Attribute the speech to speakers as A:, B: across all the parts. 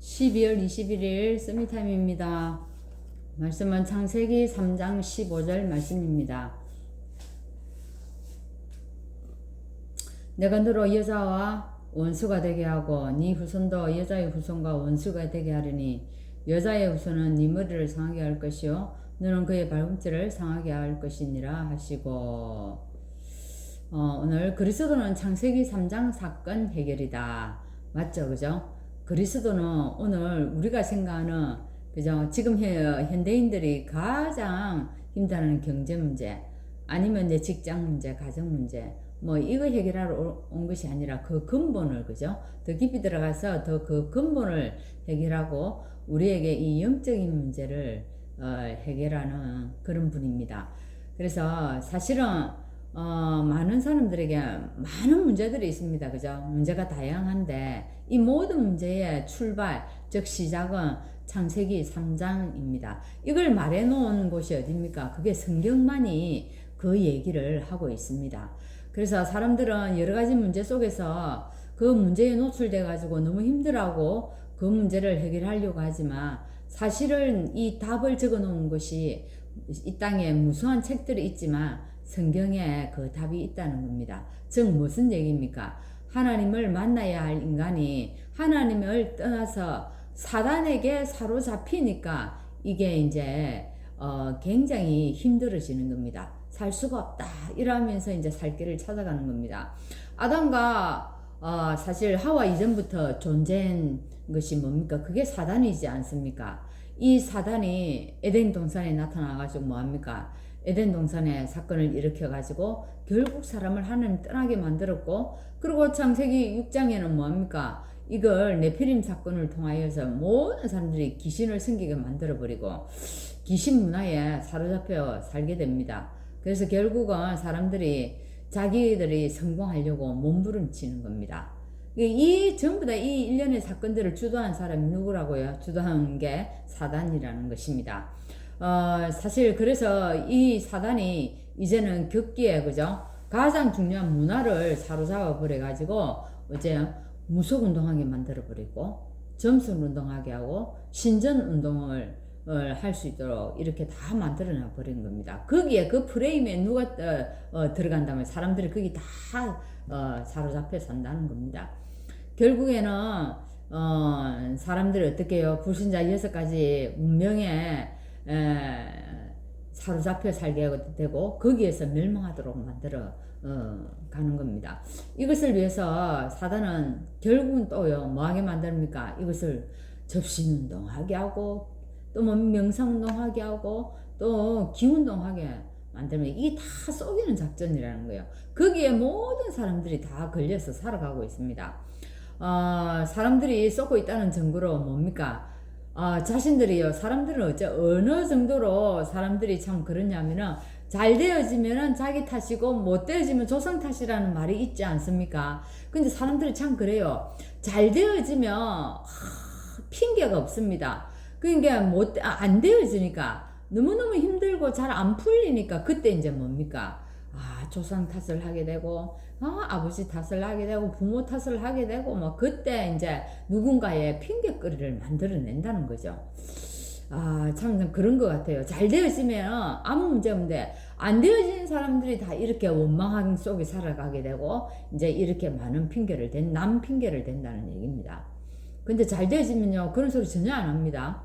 A: 12월 21일 서미타임입니다. 말씀은 창세기 3장 15절 말씀입니다. 내가 너로 여자와 원수가 되게 하고 네 후손도 여자의 후손과 원수가 되게 하리니 여자의 후손은 네 머리를 상하게 할 것이요 너는 그의 발꿈치를 상하게 할 것이니라 하시고, 오늘 그리스도는 창세기 3장 사건 해결이다. 맞죠? 그죠? 그리스도는 오늘 우리가 생각하는, 그죠? 지금 현대인들이 가장 힘들어하는 경제 문제, 아니면 내 직장 문제, 가정 문제, 뭐 이거 해결하러 온 것이 아니라 그 근본을, 그죠? 더 깊이 들어가서 더 그 근본을 해결하고 우리에게 이 영적인 문제를 해결하는 그런 분입니다. 그래서 사실은 많은 사람들에게 많은 문제들이 있습니다. 그죠? 문제가 다양한데 이 모든 문제의 출발, 즉 시작은 창세기 3장입니다. 이걸 말해 놓은 곳이 어디입니까? 그게 성경만이 그 얘기를 하고 있습니다. 그래서 사람들은 여러 가지 문제 속에서 그 문제에 노출돼 가지고 너무 힘들어하고 그 문제를 해결하려고 하지만, 사실은 이 답을 적어 놓은 것이 이 땅에 무수한 책들이 있지만 성경에 그 답이 있다는 겁니다. 즉 무슨 얘기입니까? 하나님을 만나야 할 인간이 하나님을 떠나서 사단에게 사로잡히니까 이게 이제 굉장히 힘들어지는 겁니다. 살 수가 없다 이러면서 이제 살 길을 찾아가는 겁니다. 아담과 사실 하와 이전부터 존재한 것이 뭡니까? 그게 사단이지 않습니까? 이 사단이 에덴 동산에 나타나가지고 뭐합니까? 에덴 동산에 사건을 일으켜가지고 결국 사람을 하나님 떠나게 만들었고, 그리고 창세기 6장에는 뭐합니까? 이걸 네피림 사건을 통하여서 모든 사람들이 귀신을 섬기게 만들어버리고 귀신 문화에 사로잡혀 살게 됩니다. 그래서 결국은 사람들이 자기들이 성공하려고 몸부림치는 겁니다. 이 전부 다 이 일련의 사건들을 주도한 사람이 누구라고요? 주도한 게 사단이라는 것입니다. 사실 그래서 이 사단이 이제는 격기에, 그죠? 가장 중요한 문화를 사로잡아 버려가지고 이제 무속 운동하게 만들어 버리고 점술 운동하게 하고 신전 운동을 할 수 있도록 이렇게 다 만들어놔 버린 겁니다. 거기에 그 프레임에 누가 들어간다면 사람들이 거기 다 사로잡혀 산다는 겁니다. 결국에는 사람들이 어떻게 해요? 불신자 6가지 운명에 사로잡혀 살게 되고 거기에서 멸망하도록 만들어 가는 겁니다. 이것을 위해서 사단은 결국은 또요 뭐하게 만듭니까? 이것을 접신운동하게 하고 또 뭐 명상운동하게 하고 또 기운동하게 만들면 이게 다 속이는 작전이라는 거예요. 거기에 모든 사람들이 다 걸려서 살아가고 있습니다. 사람들이 쏟고 있다는 증거로 뭡니까? 자신들이요, 사람들은 어느 정도로 사람들이 참 그러냐면은 잘 되어지면은 자기 탓이고 못 되어지면 조상 탓이라는 말이 있지 않습니까? 근데 사람들이 참 그래요. 잘 되어지면 핑계가 없습니다. 그러니까 안 되어지니까 너무너무 힘들고 잘 안 풀리니까 그때 이제 뭡니까? 조상 탓을 하게 되고, 아버지 탓을 하게 되고, 부모 탓을 하게 되고, 뭐, 그때 이제 누군가의 핑계거리를 만들어낸다는 거죠. 참 그런 것 같아요. 잘 되어지면 아무 문제 없는데, 안 되어진 사람들이 다 이렇게 원망함 속에 살아가게 되고, 이제 이렇게 많은 남 핑계를 댄다는 얘기입니다. 근데 잘 되어지면요, 그런 소리 전혀 안 합니다.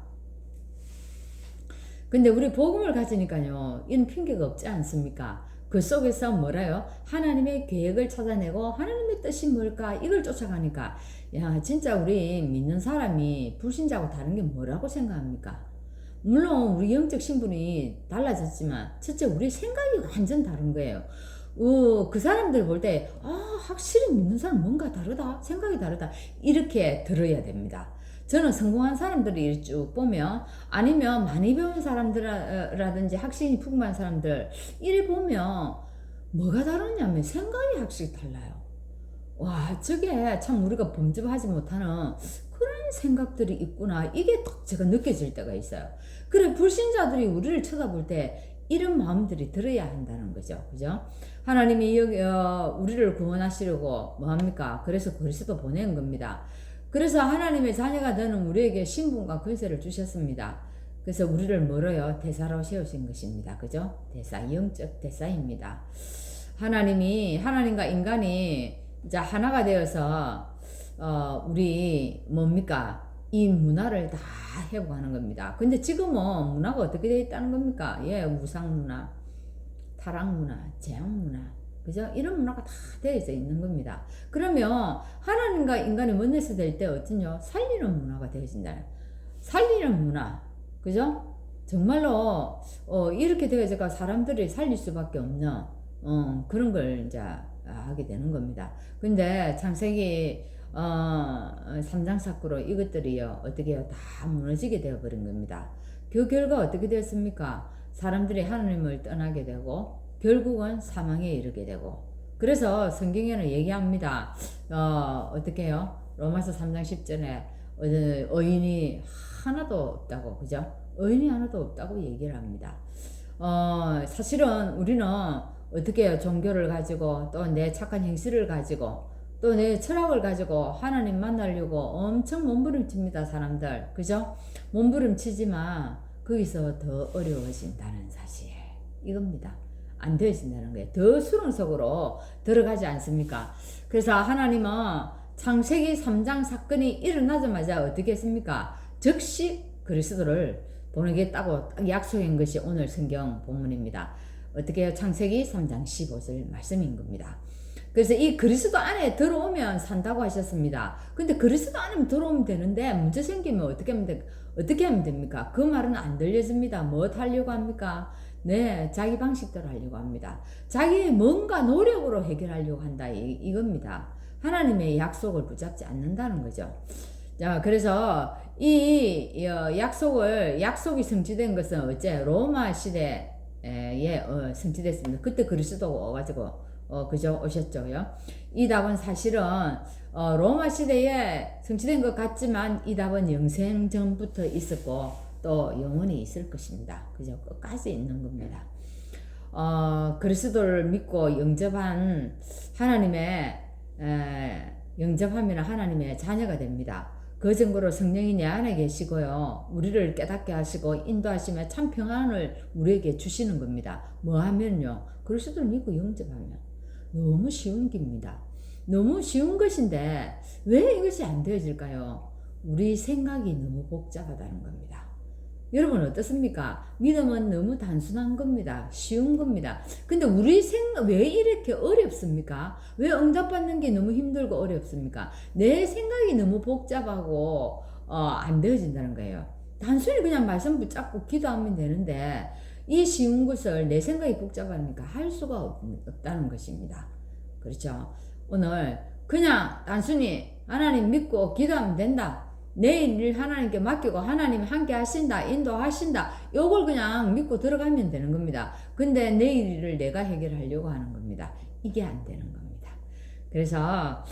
A: 근데 우리 복음을 가지니까요, 이런 핑계가 없지 않습니까? 그 속에서 뭐라요? 하나님의 계획을 찾아내고 하나님의 뜻이 뭘까? 이걸 쫓아가니까, 야, 진짜 우리 믿는 사람이 불신자하고 다른 게 뭐라고 생각합니까? 물론 우리 영적 신분이 달라졌지만 첫째 우리 생각이 완전 다른 거예요. 그 사람들 볼 때 확실히 믿는 사람 뭔가 다르다, 생각이 다르다, 이렇게 들어야 됩니다. 저는 성공한 사람들을 쭉 보면, 아니면 많이 배운 사람들라든지 확신이 풍부한 사람들 이래 보면 뭐가 다르냐면 생각이 확실히 달라요. 와, 저게 참 우리가 범접하지 못하는 그런 생각들이 있구나, 이게 딱 제가 느껴질 때가 있어요. 그래, 불신자들이 우리를 쳐다볼 때 이런 마음들이 들어야 한다는 거죠. 그죠? 하나님이 우리를 구원하시려고 뭐합니까? 그래서 그리스도 보낸 겁니다. 그래서 하나님의 자녀가 되는 우리에게 신분과 권세를 주셨습니다. 그래서 우리를 뭐로요? 대사로 세우신 것입니다. 그죠? 대사, 영적 대사입니다. 하나님과 인간이 이제 하나가 되어서, 우리, 뭡니까? 이 문화를 다 회복하는 겁니다. 근데 지금은 문화가 어떻게 되어 있다는 겁니까? 예, 우상문화, 타락문화, 제왕문화, 그죠? 이런 문화가 다 되어 있는 겁니다. 그러면 하나님과 인간이 원내스 될 때 어떠냐? 살리는 문화가 되어진다. 살리는 문화, 그죠? 정말로 이렇게 되어서 사람들이 살릴 수밖에 없는 그런 걸 이제 하게 되는 겁니다. 근데 창세기 3장 사건으로 이것들이요 어떻게요 다 무너지게 되어버린 겁니다. 그 결과 어떻게 되었습니까? 사람들이 하나님을 떠나게 되고 결국은 사망에 이르게 되고, 그래서 성경에는 얘기합니다. 어떻게 해요? 로마서 3장 10절에 의인이 하나도 없다고, 그죠? 의인이 하나도 없다고 얘기를 합니다. 사실은 우리는 어떻게 해요? 종교를 가지고 또 내 착한 행실을 가지고 또 내 철학을 가지고 하나님 만나려고 엄청 몸부림칩니다, 사람들. 그죠? 몸부림치지만 거기서 더 어려워진다는 사실. 이겁니다. 안 되어진다는 거예요. 더 수렁 속으로 들어가지 않습니까? 그래서 하나님은 창세기 3장 사건이 일어나자마자 어떻게 했습니까? 즉시 그리스도를 보내겠다고 딱 약속한 것이 오늘 성경 본문입니다. 어떻게 해요? 창세기 3장 15절 말씀인 겁니다. 그래서 이 그리스도 안에 들어오면 산다고 하셨습니다. 근데 그리스도 안에 들어오면 되는데 문제 생기면 어떻게 하면 됩니까? 그 말은 안 들려집니다. 뭐 하려고 합니까? 네, 자기 방식대로 하려고 합니다. 자기 뭔가 노력으로 해결하려고 한다 이겁니다. 하나님의 약속을 붙잡지 않는다는 거죠. 자, 그래서 이 약속이 성취된 것은 어째 로마 시대에 성취됐습니다. 그때 그리스도가 와가지고 그죠? 오셨죠요. 이 답은 사실은 로마 시대에 성취된 것 같지만 이 답은 영생 전부터 있었고 또 영원히 있을 것입니다. 그죠? 끝까지 있는 겁니다. 그리스도를 믿고 영접한 영접하면 하나님의 자녀가 됩니다. 그 증거로 성령이 내 안에 계시고요. 우리를 깨닫게 하시고 인도하시며 참 평안을 우리에게 주시는 겁니다. 뭐 하면요? 그리스도를 믿고 영접하면. 너무 쉬운 길입니다. 너무 쉬운 것인데 왜 이것이 안 되어질까요? 우리 생각이 너무 복잡하다는 겁니다. 여러분 어떻습니까? 믿음은 너무 단순한 겁니다. 쉬운 겁니다. 근데 우리 생각 왜 이렇게 어렵습니까? 왜 응답받는 게 너무 힘들고 어렵습니까? 내 생각이 너무 복잡하고 안 되어진다는 거예요. 단순히 그냥 말씀 붙잡고 기도하면 되는데 이 쉬운 것을 내 생각이 복잡하니까 할 수가 없다는 것입니다. 그렇죠? 오늘 그냥 단순히 하나님 믿고 기도하면 된다. 내일 일 하나님께 맡기고 하나님 함께 하신다, 인도하신다. 요걸 그냥 믿고 들어가면 되는 겁니다. 근데 내일 일을 내가 해결하려고 하는 겁니다. 이게 안 되는 겁니다. 그래서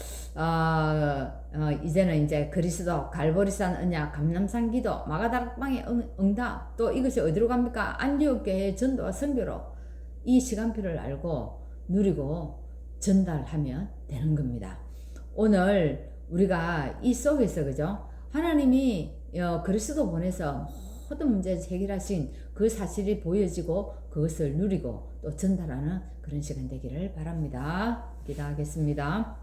A: 이제는 이제 그리스도, 갈보리산 언약, 감람산 기도, 마가다락방의 응답, 또 이것이 어디로 갑니까? 안디옥 교회의 전도와 선교로 이 시간표를 알고 누리고 전달하면 되는 겁니다. 오늘 우리가 이 속에서 그죠? 하나님이 그리스도 보내서 모든 문제를 해결하신 그 사실이 보여지고 그것을 누리고 또 전달하는 그런 시간 되기를 바랍니다. 기도하겠습니다.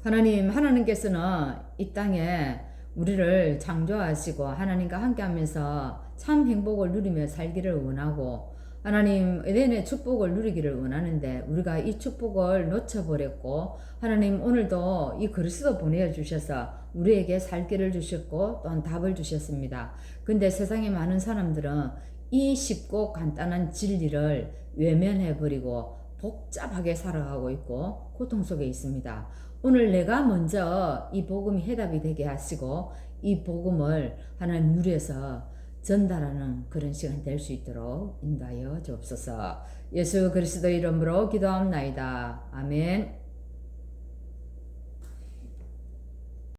A: 하나님께서는 이 땅에 우리를 창조하시고 하나님과 함께하면서 참 행복을 누리며 살기를 원하고 하나님 에덴의 축복을 누리기를 원하는데 우리가 이 축복을 놓쳐버렸고 하나님 오늘도 이 그리스도 보내주셔서 우리에게 살 길을 주셨고 또한 답을 주셨습니다. 근데 세상에 많은 사람들은 이 쉽고 간단한 진리를 외면해버리고 복잡하게 살아가고 있고 고통 속에 있습니다. 오늘 내가 먼저 이 복음이 해답이 되게 하시고 이 복음을 하나님 누려서 전달하는 그런 시간 될 수 있도록 인도하여 주옵소서. 예수 그리스도 이름으로 기도합나이다. 아멘.